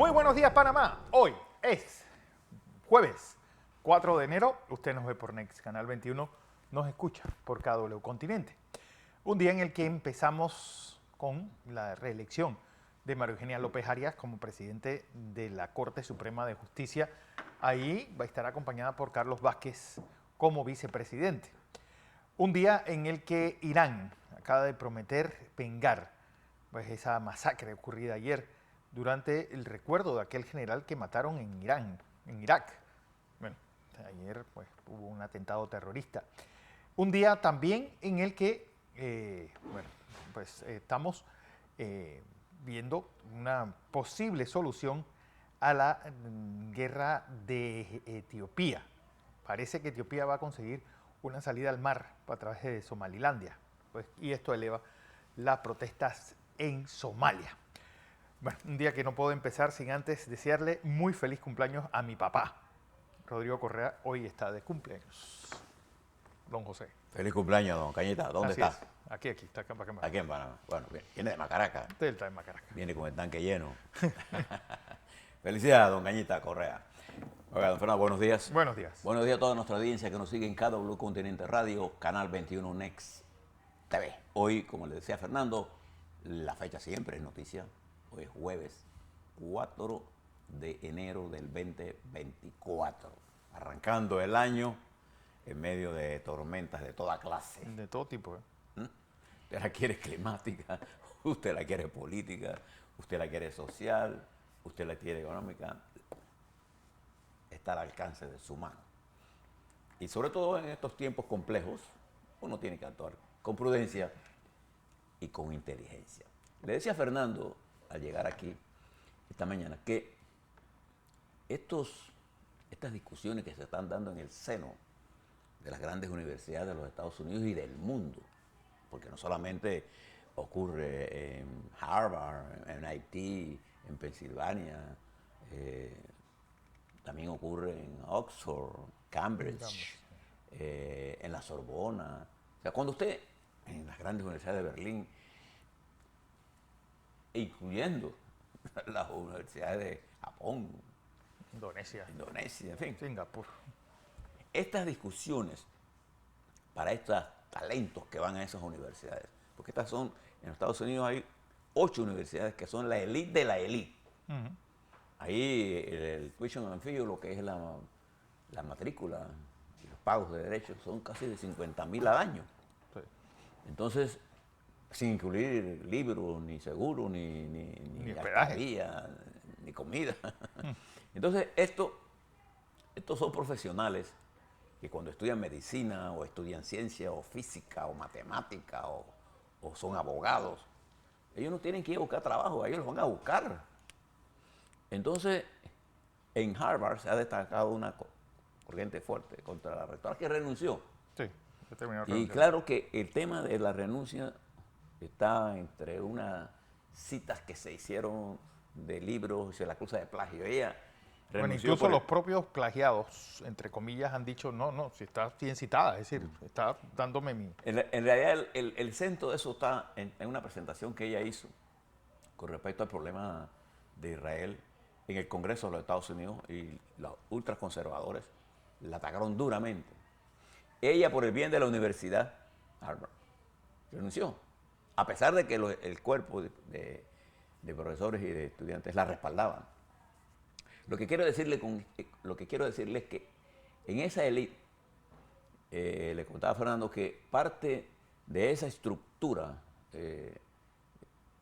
Muy buenos días, Panamá. Hoy es jueves 4 de enero. Usted nos ve por Next, Canal 21, nos escucha por KW Continente. Un día en el que empezamos con la reelección de María Eugenia López Arias como presidente de la Corte Suprema de Justicia. Ahí va a estar acompañada por Carlos Vázquez como vicepresidente. Un día en el que Irán acaba de prometer vengar pues, esa masacre ocurrida ayer durante el recuerdo de aquel general que mataron en Irak. Bueno, ayer pues, hubo un atentado terrorista. Un día también en el que estamos viendo una posible solución a la guerra de Etiopía. Parece que Etiopía va a conseguir una salida al mar a través de Somalilandia, pues, y esto eleva las protestas en Somalia. Bueno, un día que no puedo empezar sin antes desearle muy feliz cumpleaños a mi papá. Rodrigo Correa hoy está de cumpleaños. Don José. Feliz cumpleaños, don Cañita. ¿Dónde está? Aquí, está acá para Aquí en Panamá. Bueno, viene de Macaraca. Usted está en Macaraca. Viene con el tanque lleno. Felicidades, don Cañita Correa. Oiga, don Fernando, buenos días. Buenos días. Buenos días a toda nuestra audiencia que nos sigue en KW Continente Radio, Canal 21 Next TV. Hoy, como le decía Fernando, la fecha siempre es noticia. Hoy es jueves 4 de enero del 2024. Arrancando el año en medio de tormentas de toda clase. De todo tipo. Usted la quiere climática, usted la quiere política, usted la quiere social, usted la quiere económica. Está al alcance de su mano. Y sobre todo en estos tiempos complejos, uno tiene que actuar con prudencia y con inteligencia. Le decía a Fernando, al llegar aquí esta mañana, que estas discusiones que se están dando en el seno de las grandes universidades de los Estados Unidos y del mundo, porque no solamente ocurre en Harvard, en MIT, en Pensilvania, también ocurre en Oxford, Cambridge, en la Sorbona. O sea, cuando usted, en las grandes universidades de Berlín, incluyendo las universidades de Japón, Indonesia, en fin. Singapur. Estas discusiones para estos talentos que van a esas universidades, porque estas son, en los Estados Unidos hay 8 universidades que son la élite de la élite. Ahí el tuition and fee, lo que es la matrícula y los pagos de derechos, son casi de 50,000 al año. Sí. Entonces, sin incluir libros, ni seguro, ni estadía, ni comida. Entonces, estos son profesionales que cuando estudian medicina, o estudian ciencia, o física, o matemática, o son abogados, ellos no tienen que ir a buscar trabajo, ellos los van a buscar. Entonces, en Harvard se ha destacado una corriente fuerte contra la rectora que renunció. Sí, y claro que el tema de la renuncia está entre unas citas que se hicieron de libros y se la acusa de plagio. Ella renunció. Incluso los propios plagiados, entre comillas, han dicho, no, si está bien citada, es decir, está dándome mi... En realidad, el centro de eso está en una presentación que ella hizo con respecto al problema de Israel en el Congreso de los Estados Unidos, y los ultraconservadores la atacaron duramente. Ella, por el bien de la universidad, Harvard, renunció, a pesar de que el cuerpo de profesores y de estudiantes la respaldaban. Lo que quiero decirle es que en esa élite, le contaba a Fernando que parte de esa estructura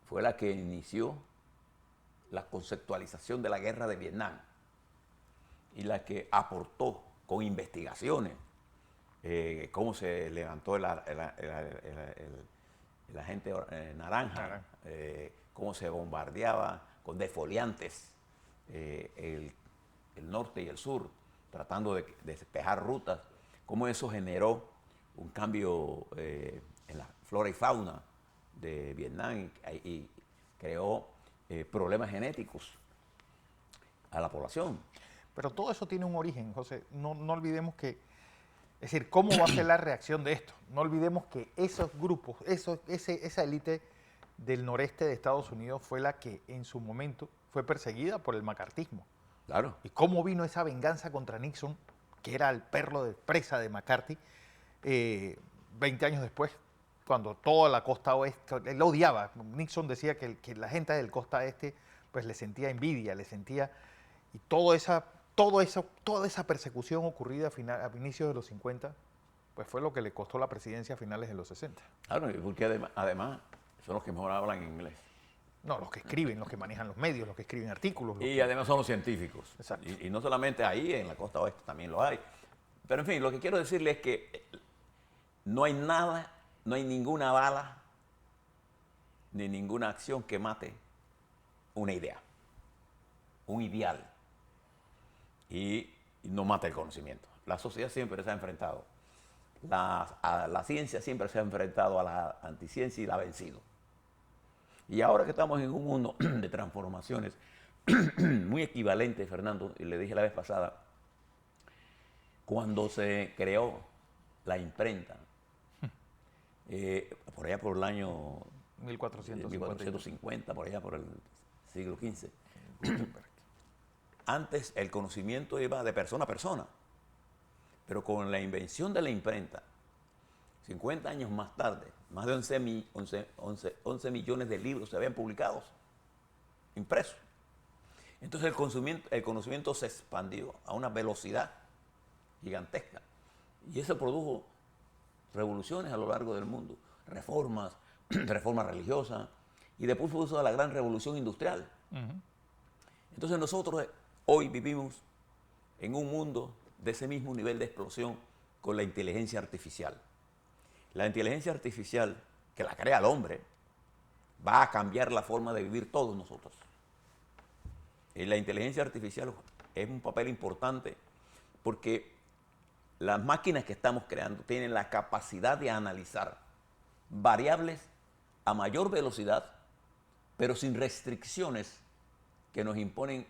fue la que inició la conceptualización de la guerra de Vietnam y la que aportó con investigaciones cómo se levantó el agente naranja, cómo se bombardeaba con defoliantes el norte y el sur, tratando de despejar rutas, cómo eso generó un cambio en la flora y fauna de Vietnam y creó problemas genéticos a la población. Pero todo eso tiene un origen, José. No olvidemos que, es decir, ¿cómo va a ser la reacción de esto? No olvidemos que esos grupos, esa élite del noreste de Estados Unidos fue la que en su momento fue perseguida por el macartismo. Claro. ¿Y cómo vino esa venganza contra Nixon, que era el perro de presa de McCarthy, 20 años después, cuando toda la costa oeste, él lo odiaba. Nixon decía que la gente del costa este pues le sentía envidia, le sentía, y toda esa persecución ocurrida a inicios de los 50, pues fue lo que le costó la presidencia a finales de los 60. Claro, y porque además son los que mejor hablan inglés. No, los que escriben, los que manejan los medios, los que escriben artículos. Y además son los científicos. Exacto. Y no solamente ahí, en la costa oeste también lo hay. Pero en fin, lo que quiero decirles es que no hay nada, no hay ninguna bala, ni ninguna acción que mate una idea, un ideal. Y no mata el conocimiento. La sociedad siempre se ha enfrentado. La ciencia siempre se ha enfrentado a la anticiencia y la ha vencido. Y ahora que estamos en un mundo de transformaciones muy equivalente, Fernando, y le dije la vez pasada, cuando se creó la imprenta, por allá por el año 1450, por allá por el siglo XV, antes el conocimiento iba de persona a persona, pero con la invención de la imprenta, 50 años más tarde, más de 11 millones de libros se habían publicados, impresos. Entonces el conocimiento se expandió a una velocidad gigantesca. Y eso produjo revoluciones a lo largo del mundo, reformas religiosas, y después fue uso la gran revolución industrial. Entonces nosotros hoy vivimos en un mundo de ese mismo nivel de explosión con la inteligencia artificial. La inteligencia artificial, que la crea el hombre, va a cambiar la forma de vivir todos nosotros. Y la inteligencia artificial es un papel importante porque las máquinas que estamos creando tienen la capacidad de analizar variables a mayor velocidad, pero sin restricciones que nos imponen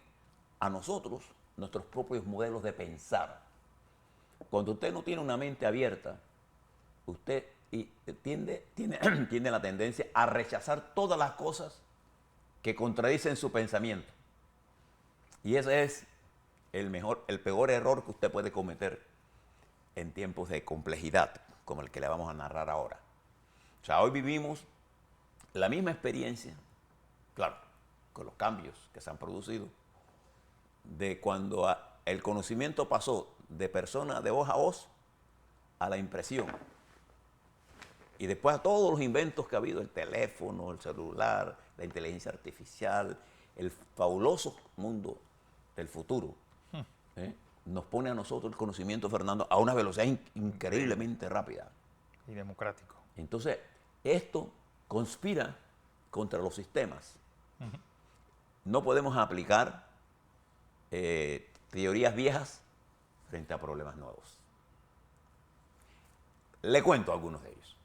a nosotros nuestros propios modelos de pensar. Cuando usted no tiene una mente abierta, usted tiene la tendencia a rechazar todas las cosas que contradicen su pensamiento. Y ese es el peor error que usted puede cometer en tiempos de complejidad, como el que le vamos a narrar ahora. O sea, hoy vivimos la misma experiencia, claro, con los cambios que se han producido, de cuando el conocimiento pasó de persona de voz a voz a la impresión. Y después a todos los inventos que ha habido, el teléfono, el celular, la inteligencia artificial, el fabuloso mundo del futuro, nos pone a nosotros el conocimiento, Fernando, a una velocidad increíblemente rápida. Y democrático. Entonces, esto conspira contra los sistemas. No podemos aplicar teorías viejas frente a problemas nuevos. Le cuento algunos de ellos.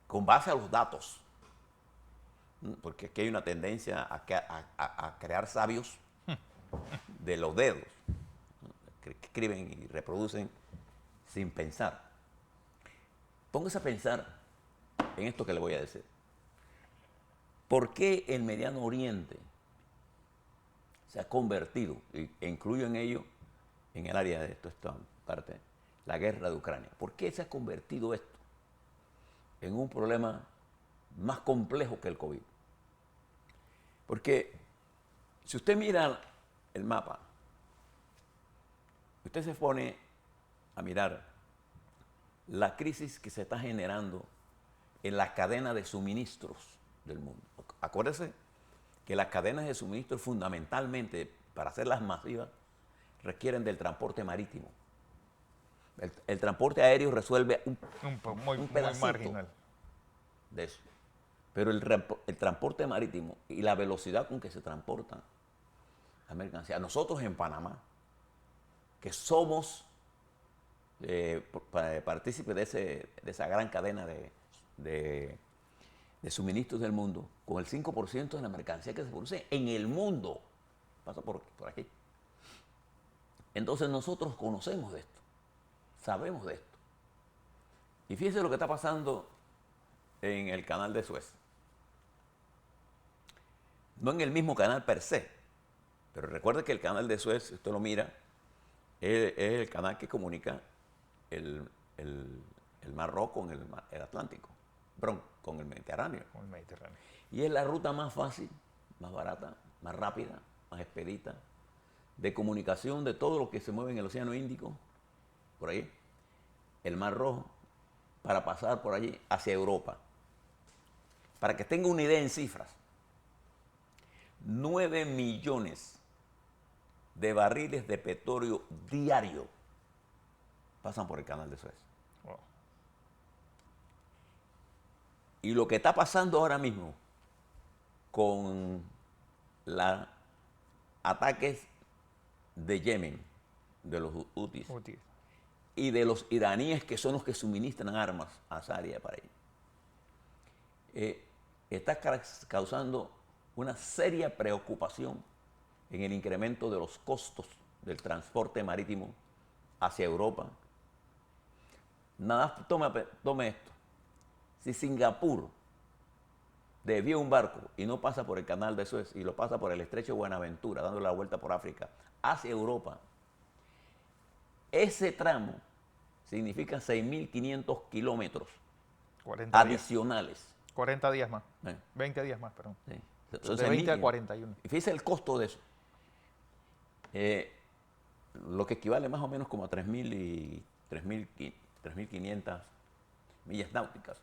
Con base a los datos, porque aquí hay una tendencia a crear sabios de los dedos, que escriben y reproducen sin pensar. Póngase a pensar en esto que le voy a decir. ¿Por qué el Mediano Oriente se ha convertido, e incluyo en ello, en el área de esta parte, la guerra de Ucrania? ¿Por qué se ha convertido esto en un problema más complejo que el COVID? Porque si usted mira el mapa, usted se pone a mirar la crisis que se está generando en la cadena de suministros del mundo. Acuérdese que las cadenas de suministros fundamentalmente, para hacerlas masivas, requieren del transporte marítimo. El transporte aéreo resuelve un pedacito marginal de eso. Pero el transporte marítimo y la velocidad con que se transportan las mercancías. Nosotros en Panamá, que somos partícipes de esa gran cadena de suministros del mundo, con el 5% de la mercancía que se produce en el mundo, pasa por aquí. Entonces nosotros conocemos de esto, sabemos de esto. Y fíjense lo que está pasando en el canal de Suez. no en el mismo canal per se, pero recuerde que el canal de Suez, si usted lo mira, es el canal que comunica el Mar Rojo con el Atlántico, perdón, con el Mediterráneo. Con el Mediterráneo. Y es la ruta más fácil, más barata, más rápida, más expedita, de comunicación de todo lo que se mueve en el Océano Índico, por ahí, el Mar Rojo, para pasar por allí hacia Europa. Para que tenga una idea en cifras, 9 millones de barriles de petróleo diario pasan por el canal de Suez. Wow. Y lo que está pasando ahora mismo con los ataques de Yemen, de los Houthis, Útil. y de los iraníes, que son los que suministran armas a esa área para ellos, está causando una seria preocupación en el incremento de los costos del transporte marítimo hacia Europa. Nada, tome esto. Si Singapur desvía un barco y no pasa por el canal de Suez y lo pasa por el estrecho de Buenaventura, dando la vuelta por África, hacia Europa, ese tramo significa 6.500 kilómetros 40 días. adicionales. 40 días más. Eh. 20 días más, perdón. Sí. De 20 a 6.500. 41. Y fíjese el costo de eso. Lo que equivale más o menos como a 3.500 millas náuticas.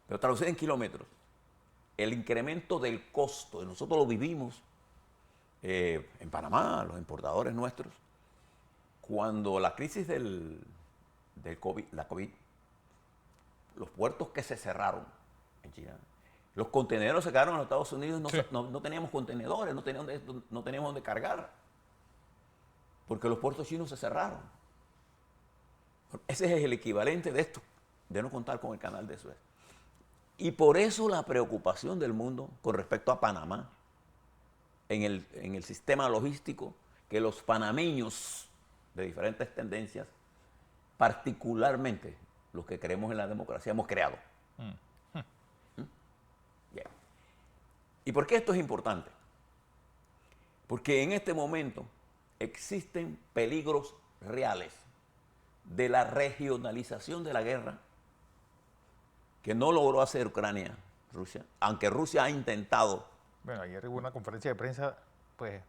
Pero traducido en kilómetros, el incremento del costo, nosotros lo vivimos en Panamá, los importadores nuestros, cuando la crisis del COVID, la COVID, los puertos que se cerraron en China, los contenedores se quedaron en los Estados Unidos, Sí. no teníamos contenedores, no teníamos dónde cargar, porque los puertos chinos se cerraron. Ese es el equivalente de esto, de no contar con el canal de Suez. Y por eso la preocupación del mundo con respecto a Panamá, en el sistema logístico, que los panameños de diferentes tendencias, particularmente los que creemos en la democracia, hemos creado. Bien. ¿Y por qué esto es importante? Porque en este momento existen peligros reales de la regionalización de la guerra que no logró hacer Ucrania, Rusia, aunque Rusia ha intentado. Bueno, ayer hubo una conferencia de prensa, pues,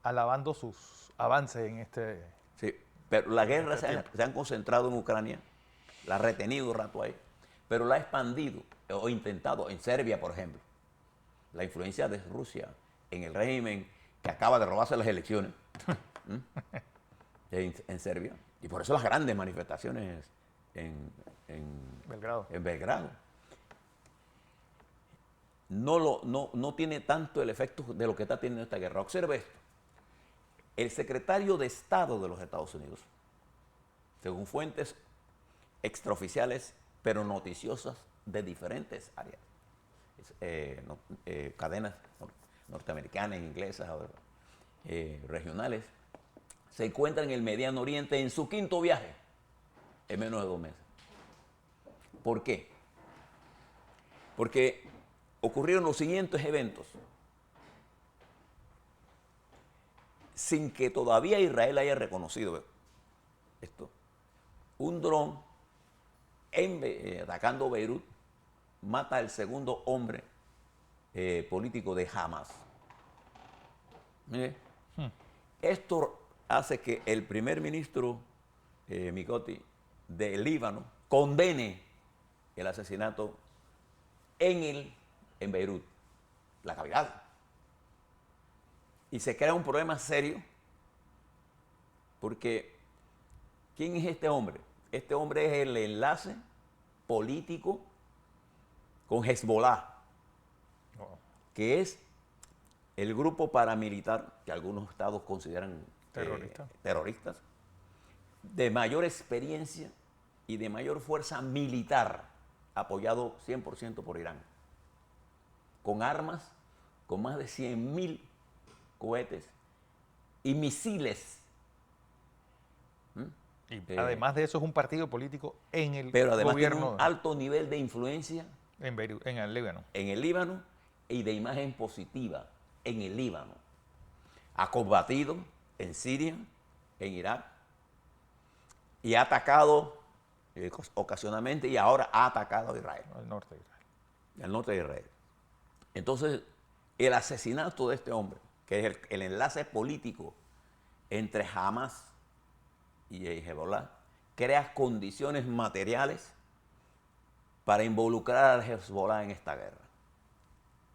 alabando sus avances en este... Sí, pero la guerra este tiempo. se han concentrado en Ucrania, la ha retenido un rato ahí, pero la ha expandido o intentado en Serbia, por ejemplo. La influencia de Rusia en el régimen que acaba de robarse las elecciones en Serbia. Y por eso las grandes manifestaciones en Belgrado. en Belgrado. No tiene tanto el efecto de lo que está teniendo esta guerra. Observe esto. El secretario de Estado de los Estados Unidos, según fuentes extraoficiales pero noticiosas de diferentes áreas, cadenas norteamericanas, inglesas, regionales, se encuentra en el Mediano Oriente en su 5º viaje en menos de 2 meses. ¿Por qué? Porque ocurrieron los siguientes eventos sin que todavía Israel haya reconocido esto. Un dron atacando Beirut mata al segundo hombre político de Hamas. Mire, esto hace que el primer ministro Mikoti de Líbano condene el asesinato en Beirut, la capital. Y se crea un problema serio porque ¿quién es este hombre? Este hombre es el enlace político con Hezbollah, que es el grupo paramilitar que algunos estados consideran terroristas, de mayor experiencia y de mayor fuerza militar, apoyado 100% por Irán, con armas, con más de 100.000 cohetes y misiles. Y además de eso es un partido político en el pero además gobierno tiene un alto nivel de influencia en Beirut, en el Líbano. en el Líbano y de imagen positiva en el Líbano. Ha combatido en Siria, en Irak, y ha atacado ocasionalmente y ahora ha atacado a Israel. Al norte de Israel. Al norte de Israel. Entonces, el asesinato de este hombre, que es el enlace político entre Hamas y Hezbollah, crea condiciones materiales para involucrar a Hezbollah en esta guerra.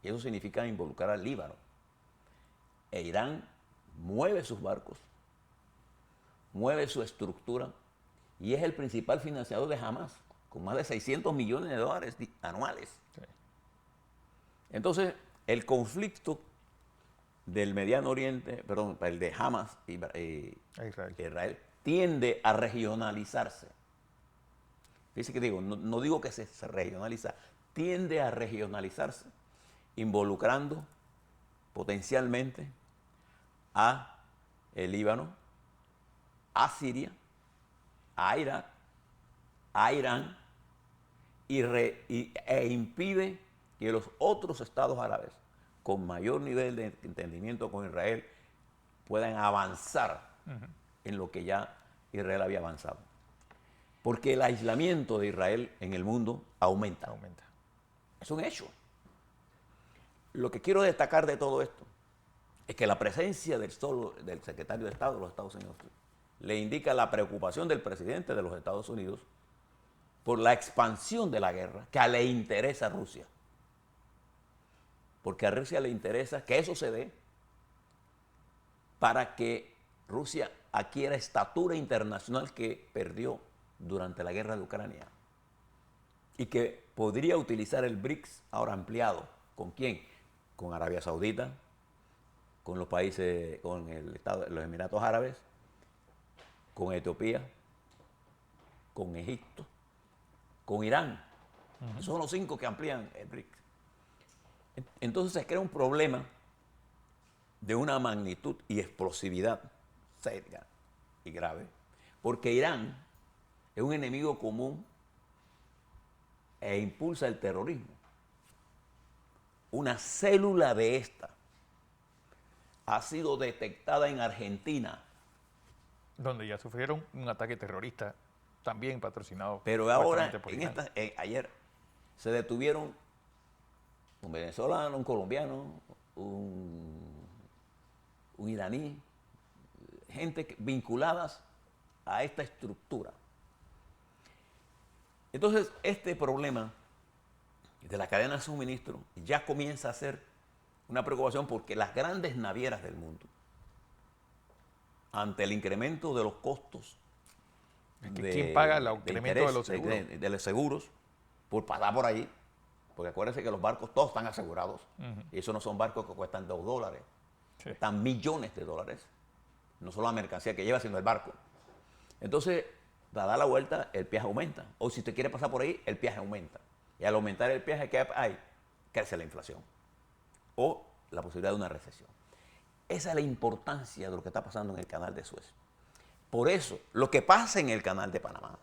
Y eso significa involucrar al Líbano. E Irán mueve sus barcos, mueve su estructura y es el principal financiador de Hamas, con más de 600 millones de dólares anuales. Sí. Entonces, el conflicto del Mediano Oriente, perdón, el de Hamas y Israel, tiende a regionalizarse. Fíjense que digo, no digo que se regionaliza, tiende a regionalizarse, involucrando potencialmente a el Líbano, a Siria, a Irak, a Irán, e impide que los otros estados árabes con mayor nivel de entendimiento con Israel puedan avanzar en lo que ya Israel había avanzado. Porque el aislamiento de Israel en el mundo aumenta. Es un hecho. Lo que quiero destacar de todo esto es que la presencia del secretario de Estado de los Estados Unidos le indica la preocupación del presidente de los Estados Unidos por la expansión de la guerra que le interesa a Rusia. Porque a Rusia le interesa que eso se dé para que Rusia adquiera estatura internacional que perdió durante la guerra de Ucrania y que podría utilizar el BRICS ahora ampliado. ¿Con quién? Con Arabia Saudita, con los países, con los Emiratos Árabes, con Etiopía, con Egipto, con Irán. Esos son los 5 que amplían el BRICS. Entonces se crea un problema de una magnitud y explosividad seria y grave, porque Irán es un enemigo común e impulsa el terrorismo. Una célula de esta ha sido detectada en Argentina. Donde ya sufrieron un ataque terrorista, también patrocinado. Pero ahora, por Irán. ayer, se detuvieron un venezolano, un colombiano, un iraní, gente vinculadas a esta estructura. Entonces, este problema de la cadena de suministro ya comienza a ser una preocupación porque las grandes navieras del mundo, ante el incremento de los costos, ¿quién paga el incremento de los seguros? De los seguros, por pasar por ahí, porque acuérdense que los barcos todos están asegurados, y esos no son barcos que cuestan $2, cuestan millones de dólares, no solo la mercancía que lleva, sino el barco. Entonces, dada la vuelta, el peaje aumenta, o si usted quiere pasar por ahí, el peaje aumenta, y al aumentar el peaje, ¿qué hay? Crece la inflación, o la posibilidad de una recesión. Esa es la importancia de lo que está pasando en el canal de Suez. Por eso, lo que pasa en el canal de Panamá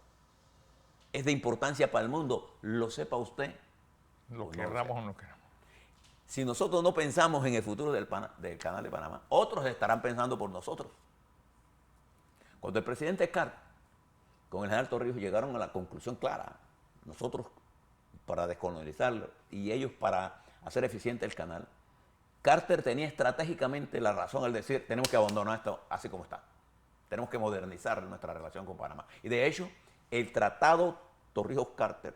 es de importancia para el mundo, lo sepa usted. Lo querramos o no queramos. Si nosotros no pensamos en el futuro del canal de Panamá, otros estarán pensando por nosotros. Cuando el presidente Carter con el general Torrijos llegaron a la conclusión clara, nosotros para descolonizarlo y ellos para hacer eficiente el canal, Carter tenía estratégicamente la razón al decir, tenemos que abandonar esto así como está. Tenemos que modernizar nuestra relación con Panamá. Y de hecho, el tratado Torrijos-Carter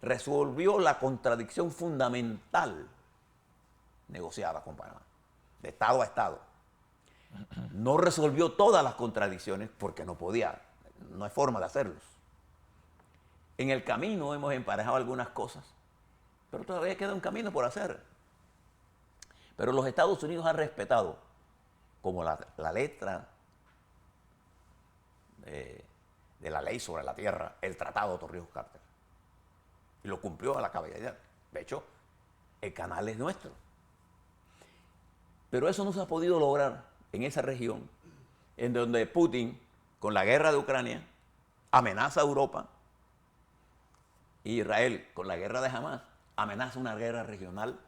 resolvió la contradicción fundamental negociada con Panamá, de Estado a Estado. No resolvió todas las contradicciones porque no podía, no hay forma de hacerlos. En el camino hemos emparejado algunas cosas, pero todavía queda un camino por hacer. Pero los Estados Unidos han respetado, como la letra de la ley sobre la tierra, el tratado Torrijos-Carter. Y lo cumplió a la caballería. De hecho, el canal es nuestro. Pero eso no se ha podido lograr en esa región, en donde Putin, con la guerra de Ucrania, amenaza a Europa, y Israel, con la guerra de Hamas, amenaza una guerra regional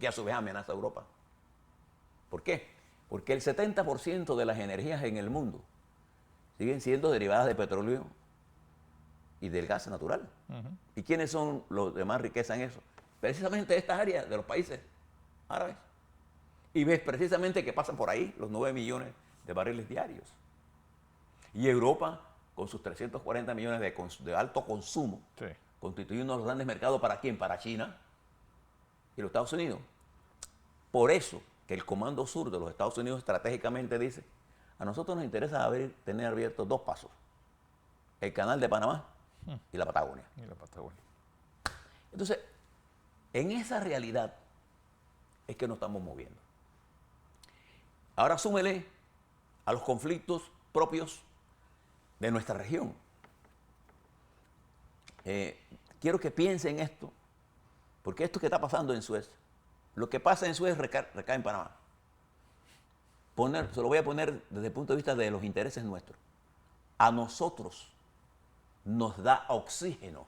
que a su vez amenaza a Europa. ¿Por qué? Porque el 70% de las energías en el mundo siguen siendo derivadas de petróleo y del gas natural. ¿Y quiénes son los de más riqueza en eso? Precisamente estas áreas de los países árabes. Y ves precisamente que pasan por ahí los 9 millones de barriles diarios. Y Europa, con sus 340 millones de alto consumo, Sí. constituye uno de los grandes mercados. ¿Para quién? Para China y los Estados Unidos. Por eso que el Comando Sur de los Estados Unidos estratégicamente dice, a nosotros nos interesa tener abiertos 2 pasos, el Canal de Panamá y la Patagonia. Y la Patagonia. Entonces, en esa realidad es que nos estamos moviendo. Ahora súmele a los conflictos propios de nuestra región. Quiero que piense en esto, porque esto que está pasando en Suez, lo que pasa en Suez recae en Panamá. Se lo voy a poner desde el punto de vista de los intereses nuestros. A nosotros nos da oxígeno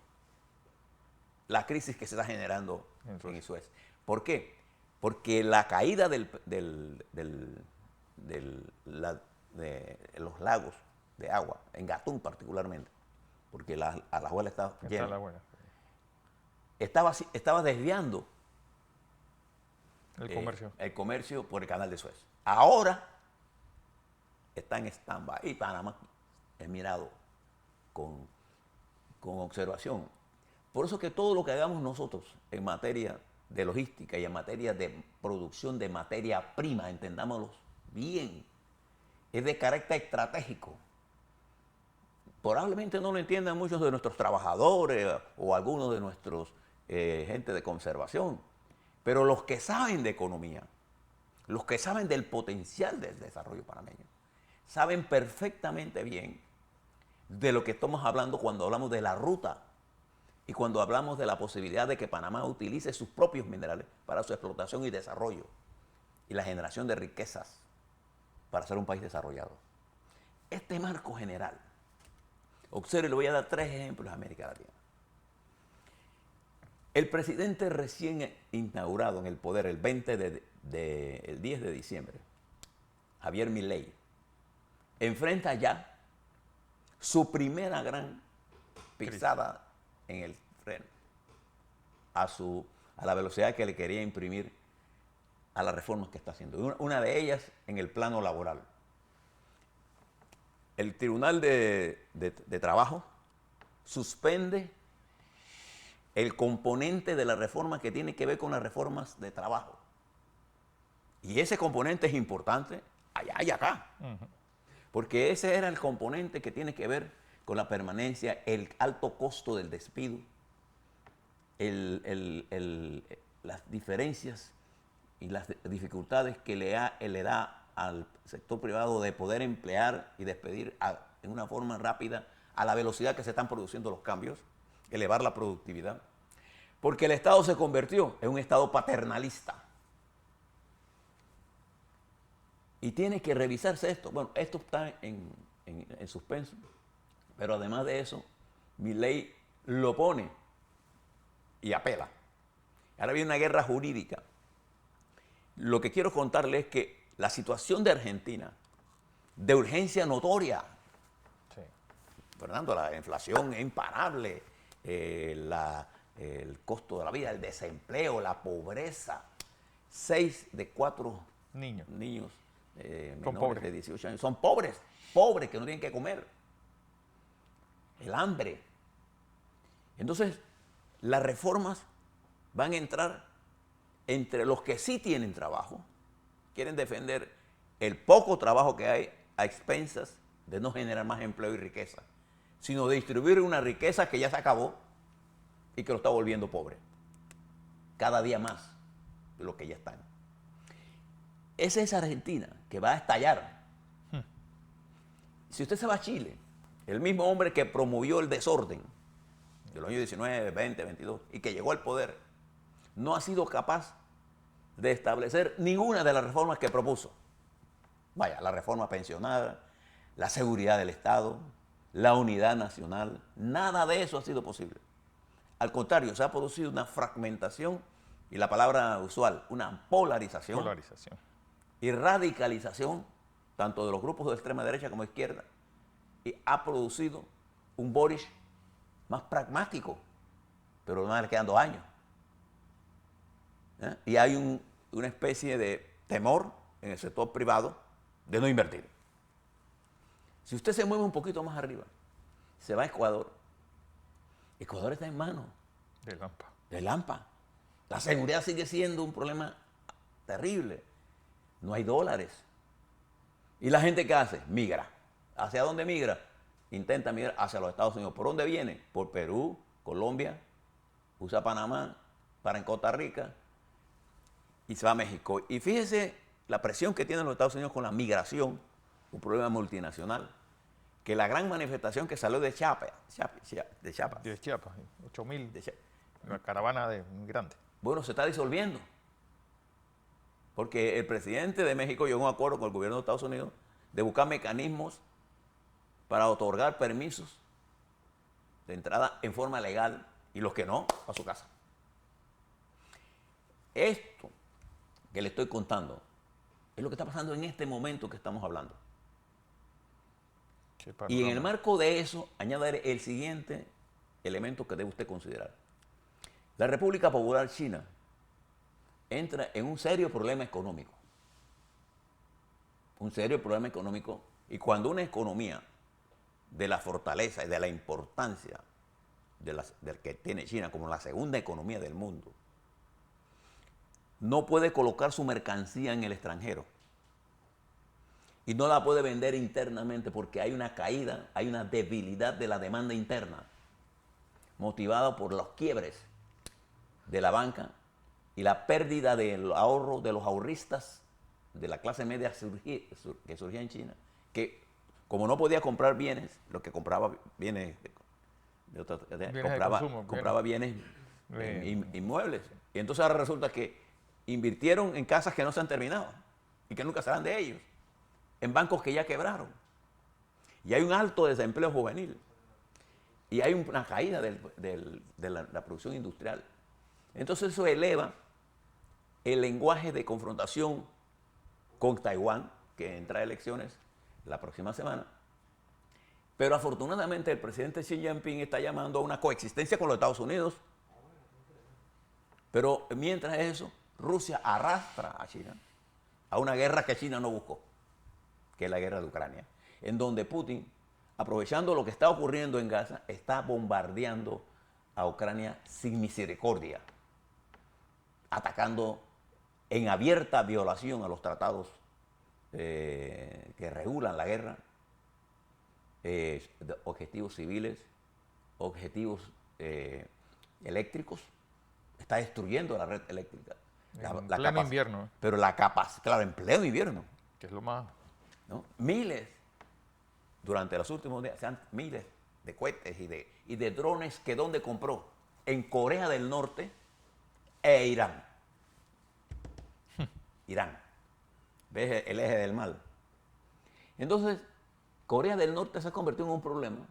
la crisis que se está generando en Suez. ¿Por qué? Porque la caída de los lagos de agua, en Gatún particularmente, porque Alajuela está llena, estaba desviando el comercio por el canal de Suez. Ahora está en stand-by y Panamá es mirado con observación. Por eso que todo lo que hagamos nosotros en materia de logística y en materia de producción de materia prima, entendámoslo bien, es de carácter estratégico. Probablemente no lo entiendan muchos de nuestros trabajadores o algunos de nuestros gente de conservación, pero los que saben de economía, los que saben del potencial del desarrollo panameño, saben perfectamente bien de lo que estamos hablando cuando hablamos de la ruta y cuando hablamos de la posibilidad de que Panamá utilice sus propios minerales para su explotación y desarrollo y la generación de riquezas para ser un país desarrollado. Este marco general, observe, le voy a dar 3 ejemplos de América Latina. El presidente recién inaugurado en el poder el 10 de diciembre, Javier Milei, enfrenta ya su primera gran pisada en el freno a la velocidad que le quería imprimir a las reformas que está haciendo. Una de ellas en el plano laboral. El Tribunal de Trabajo suspende el componente de la reforma que tiene que ver con las reformas de trabajo. Y ese componente es importante allá y acá. Porque ese era el componente que tiene que ver con la permanencia, el alto costo del despido, las diferencias y las dificultades que le da al sector privado de poder emplear y despedir en una forma rápida a la velocidad que se están produciendo los cambios, elevar la productividad. Porque el Estado se convirtió en un Estado paternalista. Y tiene que revisarse esto. Bueno, esto está en suspenso, pero además de eso, Milei lo pone y apela. Ahora viene una guerra jurídica. Lo que quiero contarles es que la situación de Argentina, de urgencia notoria, Sí. Fernando, la inflación es imparable, el costo de la vida, el desempleo, la pobreza. 6 de 4 niños menores de 18 años son pobres que no tienen que comer. El hambre. Entonces, las reformas van a entrar entre los que sí tienen trabajo, quieren defender el poco trabajo que hay a expensas de no generar más empleo y riqueza, sino de distribuir una riqueza que ya se acabó y que lo está volviendo pobre. Cada día más de lo que ya están. Esa es Argentina, que va a estallar. Si usted se va a Chile, el mismo hombre que promovió el desorden de los años 19, 20, 22 y que llegó al poder, no ha sido capaz de establecer ninguna de las reformas que propuso. Vaya, la reforma pensional, la seguridad del Estado, la unidad nacional, nada de eso ha sido posible. Al contrario, se ha producido una fragmentación y la palabra usual, una polarización, Polarización. y radicalización, tanto de los grupos de extrema derecha como de izquierda, y ha producido un Boris más pragmático, pero no le quedan 2 años. Y hay una especie de temor en el sector privado de no invertir. Si usted se mueve un poquito más arriba, se va a Ecuador. Ecuador está en manos De Lampa. de Lampa. La seguridad sigue siendo un problema terrible. No hay dólares. ¿Y la gente qué hace? Migra. ¿Hacia dónde migra? Intenta migrar hacia los Estados Unidos. ¿Por dónde viene? Por Perú, Colombia, usa Panamá, para en Costa Rica y se va a México. Y fíjese la presión que tienen los Estados Unidos con la migración, un problema multinacional, que la gran manifestación que salió de Chiapas, De Chiapas, 8.000, de Chiapas, una caravana de migrantes. bueno, se está disolviendo. Porque el presidente de México llegó a un acuerdo con el gobierno de Estados Unidos de buscar mecanismos para otorgar permisos de entrada en forma legal y los que no, a su casa. Esto que le estoy contando es lo que está pasando en este momento que estamos hablando. Y en el marco de eso, añadiré el siguiente elemento que debe usted considerar. La República Popular China entra en un serio problema económico. Un serio problema económico. Y cuando una economía de la fortaleza y de la importancia del que tiene China como la segunda economía del mundo, no puede colocar su mercancía en el extranjero y no la puede vender internamente porque hay una caída, hay una debilidad de la demanda interna motivada por los quiebres de la banca y la pérdida del ahorro de los ahorristas de la clase media que surgía en China, que como no podía comprar bienes, lo que compraba bienes compraba bienes inmuebles. Y entonces ahora resulta que invirtieron en casas que no se han terminado y que nunca serán de ellos, en bancos que ya quebraron. Y hay un alto desempleo juvenil. Y hay una caída de la producción industrial. Entonces eso eleva el lenguaje de confrontación con Taiwán, que entra a elecciones la próxima semana. Pero afortunadamente el presidente Xi Jinping está llamando a una coexistencia con los Estados Unidos. Pero mientras eso, Rusia arrastra a China a una guerra que China no buscó, que es la guerra de Ucrania, en donde Putin, aprovechando lo que está ocurriendo en Gaza, está bombardeando a Ucrania sin misericordia, atacando en abierta violación a los tratados que regulan la guerra, objetivos civiles, objetivos eléctricos. Está destruyendo la red eléctrica. En pleno invierno. Pero la capacidad, claro, en pleno invierno. Que es lo más... ¿No? Miles, durante los últimos días, miles de cohetes y de drones que ¿dónde compró? En Corea del Norte e Irán. Irán. ¿Ves el eje del mal? Entonces, Corea del Norte se ha convertido en un problema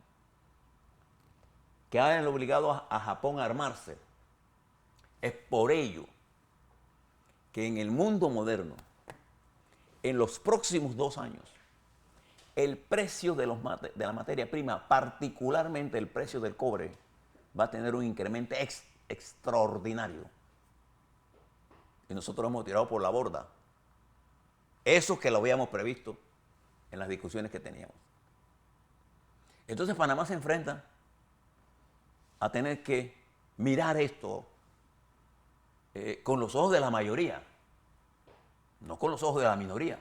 que ha obligado a Japón a armarse. Es por ello que en el mundo moderno, en los próximos 2 años, el precio de la materia prima, particularmente el precio del cobre, va a tener un incremento extraordinario. Y nosotros lo hemos tirado por la borda. Eso que lo habíamos previsto en las discusiones que teníamos. Entonces Panamá se enfrenta a tener que mirar esto con los ojos de la mayoría, no con los ojos de la minoría,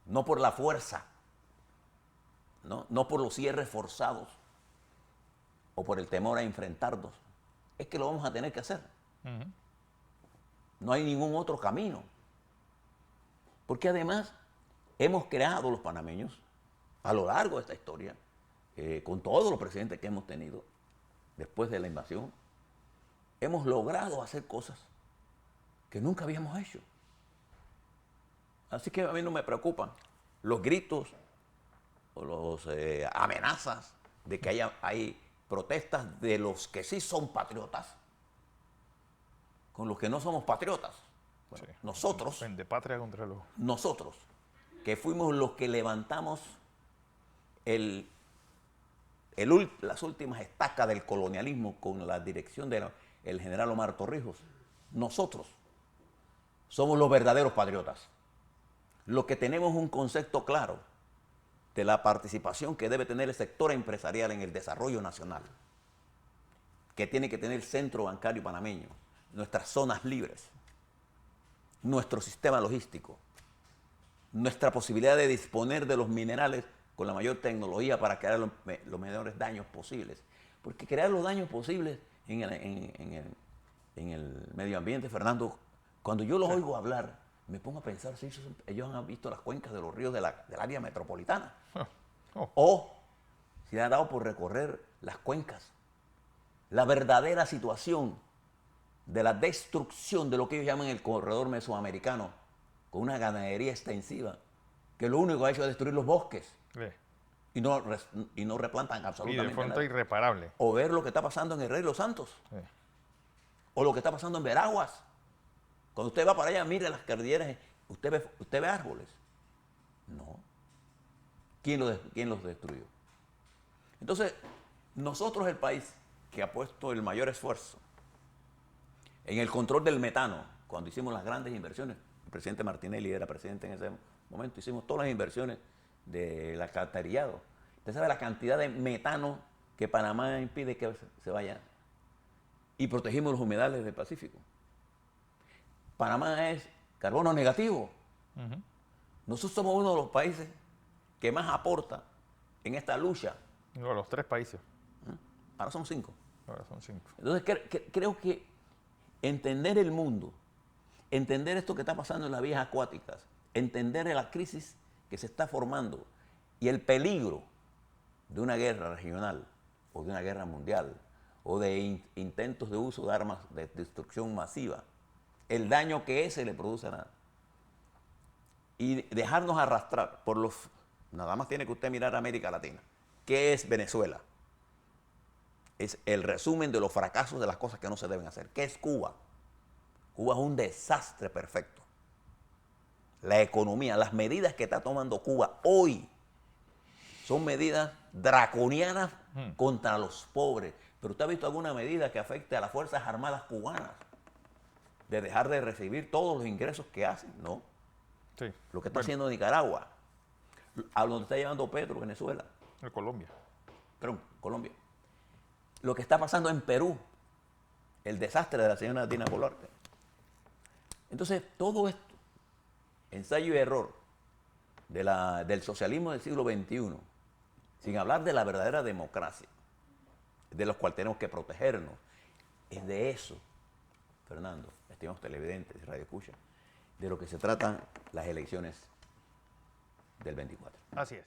no por la fuerza, no por los cierres forzados o por el temor a enfrentarnos. Es que lo vamos a tener que hacer. No hay ningún otro camino. Porque además hemos creado los panameños a lo largo de esta historia, con todos los presidentes que hemos tenido después de la invasión, hemos logrado hacer cosas que nunca habíamos hecho. Así que a mí no me preocupan los gritos o las amenazas de que hay protestas de los que sí son patriotas, con los que no somos patriotas. Bueno, Sí. nosotros, De patria contra los... nosotros, que fuimos los que levantamos las últimas estacas del colonialismo con la dirección del general Omar Torrijos, nosotros somos los verdaderos patriotas, los que tenemos un concepto claro de la participación que debe tener el sector empresarial en el desarrollo nacional, que tiene que tener el centro bancario panameño, nuestras zonas libres, nuestro sistema logístico, nuestra posibilidad de disponer de los minerales con la mayor tecnología para crear los menores daños posibles. Porque crear los daños posibles en el medio ambiente, Fernando, cuando yo los oigo hablar, me pongo a pensar si ellos han visto las cuencas de los ríos del área metropolitana. O si le han dado por recorrer las cuencas. La verdadera situación de la destrucción de lo que ellos llaman el corredor mesoamericano, con una ganadería extensiva, que lo único que ha hecho es destruir los bosques. Y no replantan absolutamente Y de forma nada. irreparable. O ver lo que está pasando en el Rey de los Santos. O lo que está pasando en Veraguas. Cuando usted va para allá, mire las cordilleras, usted ve árboles. No. ¿Quién los destruyó? Entonces, nosotros, el país que ha puesto el mayor esfuerzo en el control del metano, cuando hicimos las grandes inversiones, el presidente Martinelli era presidente en ese momento, hicimos todas las inversiones del alcantarillado. Usted sabe la cantidad de metano que Panamá impide que se vaya. Y protegimos los humedales del Pacífico. Panamá es carbono negativo. Nosotros somos uno de los países que más aporta en esta lucha. No, los 3 países. Ahora son 5. Ahora son 5. Entonces creo que entender el mundo, entender esto que está pasando en las vías acuáticas, entender la crisis que se está formando y el peligro de una guerra regional o de una guerra mundial o de intentos de uso de armas de destrucción masiva, el daño que ese le produce a nada. Y dejarnos arrastrar por los... Nada más tiene que usted mirar a América Latina. ¿Qué es Venezuela? Es el resumen de los fracasos de las cosas que no se deben hacer. ¿Qué es Cuba? Cuba es un desastre perfecto. La economía, las medidas que está tomando Cuba hoy son medidas draconianas contra los pobres. Pero ¿usted ha visto alguna medida que afecte a las Fuerzas Armadas cubanas? De dejar de recibir todos los ingresos que hacen, ¿no? Sí. Lo que está haciendo Nicaragua, a donde está llevando Petro, Venezuela. En Colombia. Perdón, Colombia. Lo que está pasando en Perú, el desastre de la señora Dina Boluarte. Entonces, todo esto, ensayo y error del socialismo del siglo XXI, sin hablar de la verdadera democracia, de los cuales tenemos que protegernos, es de eso, Fernando, estimados televidentes y radioescuchas, de lo que se tratan las elecciones del 24. Así es.